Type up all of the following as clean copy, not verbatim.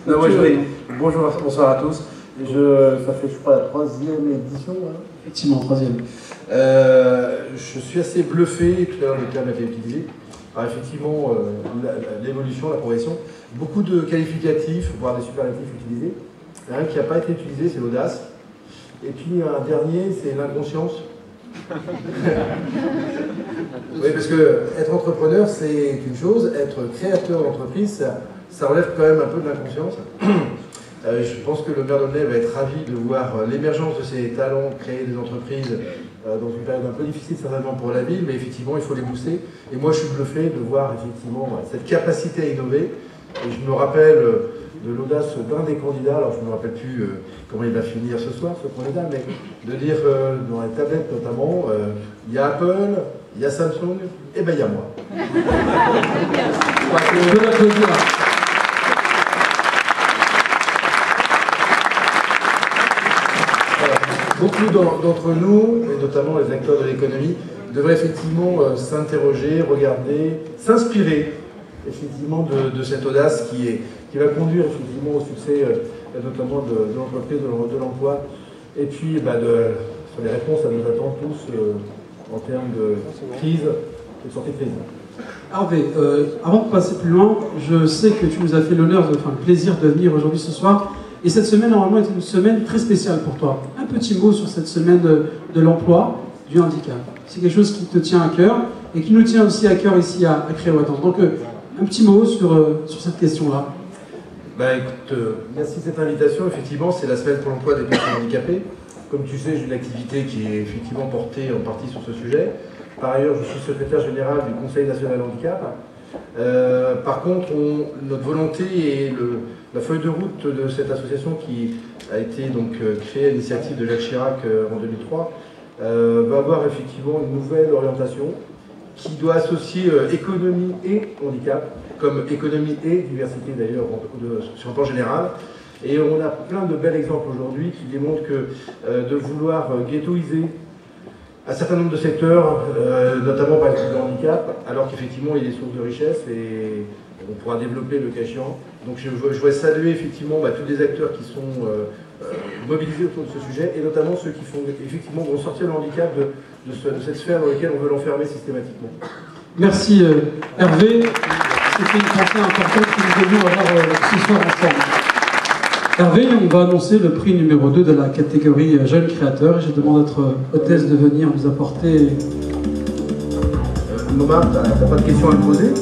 Non, bonjour, bonsoir à tous. Ça fait, je crois, la 3e édition. Hein. Effectivement, 3e. Je suis assez bluffé, tout à l'heure le terme a été utilisé, par effectivement l'évolution, la progression. Beaucoup de qualificatifs, voire des superlatifs utilisés. Un qui n'a pas été utilisé, c'est l'audace. Et puis un dernier, c'est l'inconscience. Oui, parce que être entrepreneur, c'est une chose, être créateur d'entreprise, ça relève quand même un peu de l'inconscience. Je pense que le maire d'Aulnay va être ravi de voir l'émergence de ces talents, créer des entreprises dans une période un peu difficile certainement pour la ville, mais effectivement il faut les booster. Et moi je suis bluffé de voir effectivement cette capacité à innover. Et je me rappelle de l'audace d'un des candidats, alors je ne me rappelle plus comment il va finir ce soir, ce candidat, mais de dire dans les tablettes notamment, il y a Apple, il y a Samsung, et bien il y a moi. Je peux l'applaudir. Beaucoup d'entre nous, et notamment les acteurs de l'économie, devraient effectivement s'interroger, regarder, s'inspirer effectivement de cette audace qui va conduire effectivement au succès notamment de l'entreprise, de l'emploi, et puis sur les réponses à nos attentes tous en termes de crise et de sortie de crise. Hervé, avant de passer plus loin, je sais que tu nous as fait l'honneur, le plaisir de venir aujourd'hui ce soir. Et cette semaine, normalement, est une semaine très spéciale pour toi. Un petit mot sur cette semaine de l'emploi, du handicap. C'est quelque chose qui te tient à cœur et qui nous tient aussi à cœur ici à Créoy-Wattan. Donc, un petit mot sur cette question-là. Écoute, merci de cette invitation. Effectivement, c'est la semaine pour l'emploi des personnes handicapées. Comme tu sais, j'ai une activité qui est effectivement portée en partie sur ce sujet. Par ailleurs, je suis secrétaire général du Conseil national handicap. Par contre, notre volonté et la feuille de route de cette association qui a été donc créée à l'initiative de Jacques Chirac en 2003 va avoir effectivement une nouvelle orientation qui doit associer économie et handicap, comme économie et diversité d'ailleurs sur un plan général. Et on a plein de bels exemples aujourd'hui qui démontrent que de vouloir ghettoiser un certain nombre de secteurs, notamment par exemple le handicap, alors qu'effectivement il y a des sources de richesse et on pourra développer le cas échéant. Donc je voudrais saluer effectivement tous les acteurs qui sont mobilisés autour de ce sujet, et notamment ceux qui vont sortir le handicap de cette sphère dans laquelle on veut l'enfermer systématiquement. Merci Hervé, c'était une pensée importante que nous devions avoir ce soir ensemble. Hervé, on va annoncer le prix numéro 2 de la catégorie Jeunes Créateurs. Je demande à notre hôtesse de venir nous apporter... Momar, t'as pas de questions à me poser?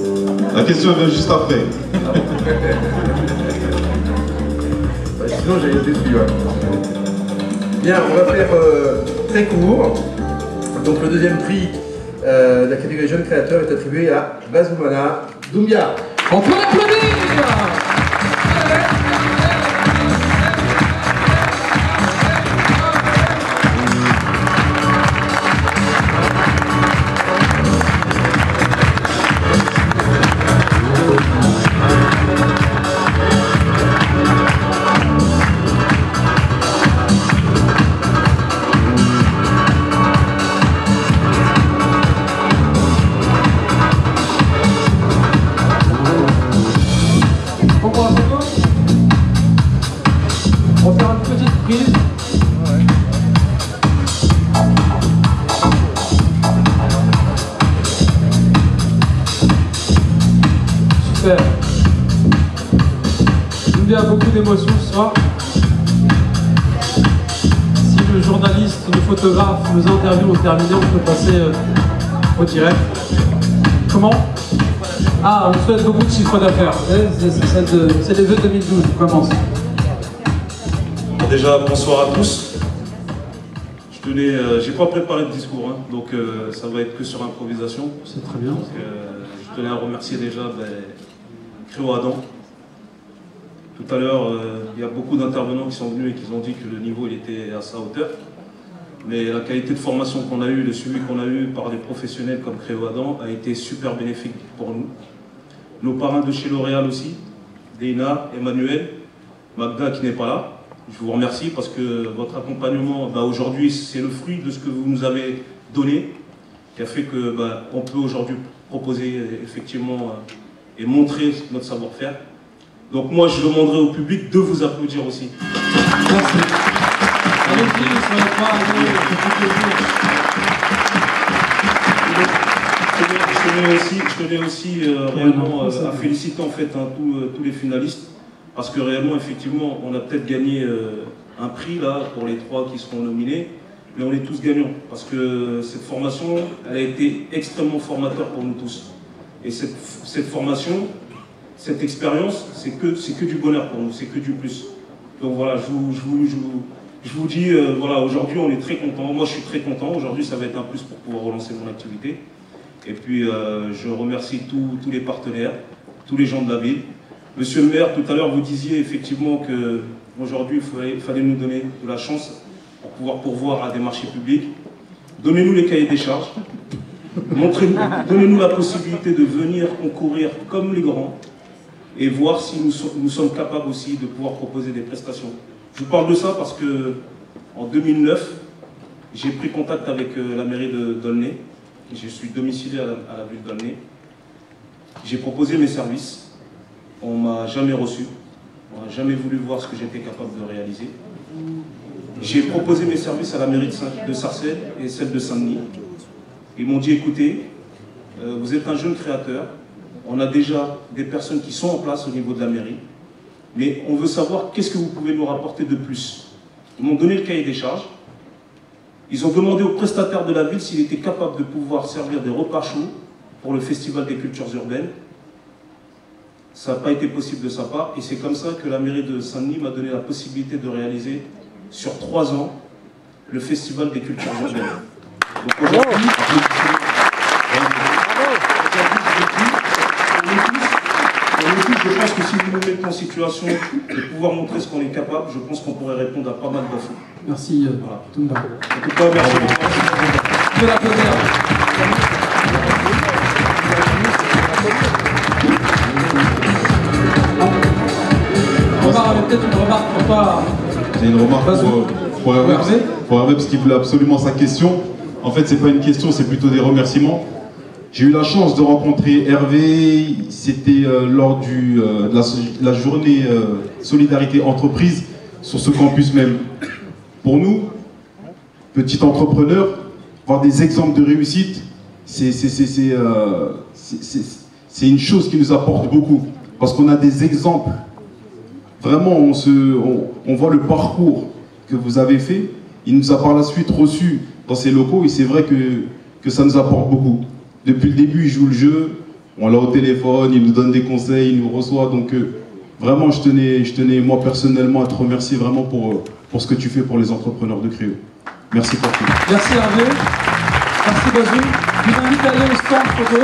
La question vient juste après. Sinon j'allais être déçu. Bien, on va faire très court. Donc le deuxième prix de la catégorie Jeunes Créateurs est attribué à Bazoumana Doumbia. On peut l'applaudir. Super. Il y a beaucoup d'émotions ce soir. Si le journaliste, le photographe, nos interviews ont terminé, on peut passer au direct. Comment? Ah, on souhaite beaucoup de chiffre d'affaires. C'est les vœux 2012, on commence. Déjà, bonsoir à tous. J'ai pas préparé de discours, hein, donc ça va être que sur improvisation. C'est très bien. Donc, je tenais à remercier déjà Créoy-Wattan. Tout à l'heure, il y a beaucoup d'intervenants qui sont venus et qui ont dit que le niveau il était à sa hauteur. Mais la qualité de formation qu'on a eue, le suivi qu'on a eu par des professionnels comme Créoy-Wattan a été super bénéfique pour nous. Nos parrains de chez L'Oréal aussi, Deina, Emmanuel, Magda qui n'est pas là. Je vous remercie parce que votre accompagnement, aujourd'hui, c'est le fruit de ce que vous nous avez donné, qui a fait que on peut aujourd'hui proposer effectivement et montrer notre savoir-faire. Donc moi, je demanderai au public de vous applaudir aussi. Merci. Allez-y, soyez pas, Je tenais aussi réellement à féliciter en fait tous les finalistes, parce que réellement, effectivement, on a peut-être gagné un prix là pour les 3 qui seront nominés, mais on est tous gagnants, parce que cette formation, elle a été extrêmement formateur pour nous tous. Et cette formation, cette expérience, c'est que du bonheur pour nous, c'est que du plus. Donc voilà, je vous dis, voilà, aujourd'hui on est très content. Moi je suis très content. Aujourd'hui ça va être un plus pour pouvoir relancer mon activité. Et puis je remercie tous les partenaires, tous les gens de la ville. Monsieur le maire, tout à l'heure vous disiez effectivement qu'aujourd'hui il fallait nous donner de la chance pour pouvoir pourvoir à des marchés publics. Donnez-nous les cahiers des charges. Donnez-nous la possibilité de venir concourir comme les grands et voir si nous sommes capables aussi de pouvoir proposer des prestations. Je vous parle de ça parce que en 2009, j'ai pris contact avec la mairie de D'aulnay. Je suis domicilié à la ville de D'aulnay. J'ai proposé mes services. On ne m'a jamais reçu. On n'a jamais voulu voir ce que j'étais capable de réaliser. J'ai proposé mes services à la mairie de Sarcelles et celle de Saint-Denis. Ils m'ont dit, écoutez, vous êtes un jeune créateur, on a déjà des personnes qui sont en place au niveau de la mairie, mais on veut savoir qu'est-ce que vous pouvez nous rapporter de plus. Ils m'ont donné le cahier des charges, ils ont demandé au prestataire de la ville s'il était capable de pouvoir servir des repas chauds pour le Festival des cultures urbaines. Ça n'a pas été possible de sa part, et c'est comme ça que la mairie de Saint-Denis m'a donné la possibilité de réaliser sur 3 ans le Festival des cultures urbaines. Donc aujourd'hui, je pense que si vous nous mettez en situation de pouvoir montrer ce qu'on est capable, je pense qu'on pourrait répondre à pas mal d'offres. Merci, voilà. Toumba. En tout cas, merci beaucoup. Omar avait peut-être une remarque pour toi. J'ai une remarque pour Hervé, parce qu'il voulait absolument sa question. En fait, c'est pas une question, c'est plutôt des remerciements. J'ai eu la chance de rencontrer Hervé, c'était lors de la journée Solidarité Entreprise sur ce campus même. Pour nous, petits entrepreneurs, voir des exemples de réussite, c'est une chose qui nous apporte beaucoup. Parce qu'on a des exemples. Vraiment, on voit le parcours que vous avez fait. Il nous a par la suite reçus dans ces locaux et c'est vrai que ça nous apporte beaucoup. Depuis le début, il joue le jeu, on l'a au téléphone, il nous donne des conseils, il nous reçoit. Donc vraiment, je tenais moi personnellement à te remercier vraiment pour ce que tu fais pour les entrepreneurs de Créo. Merci pour tout. Merci Hervé. Merci Bazou. Je vous invite à aller au stand photo.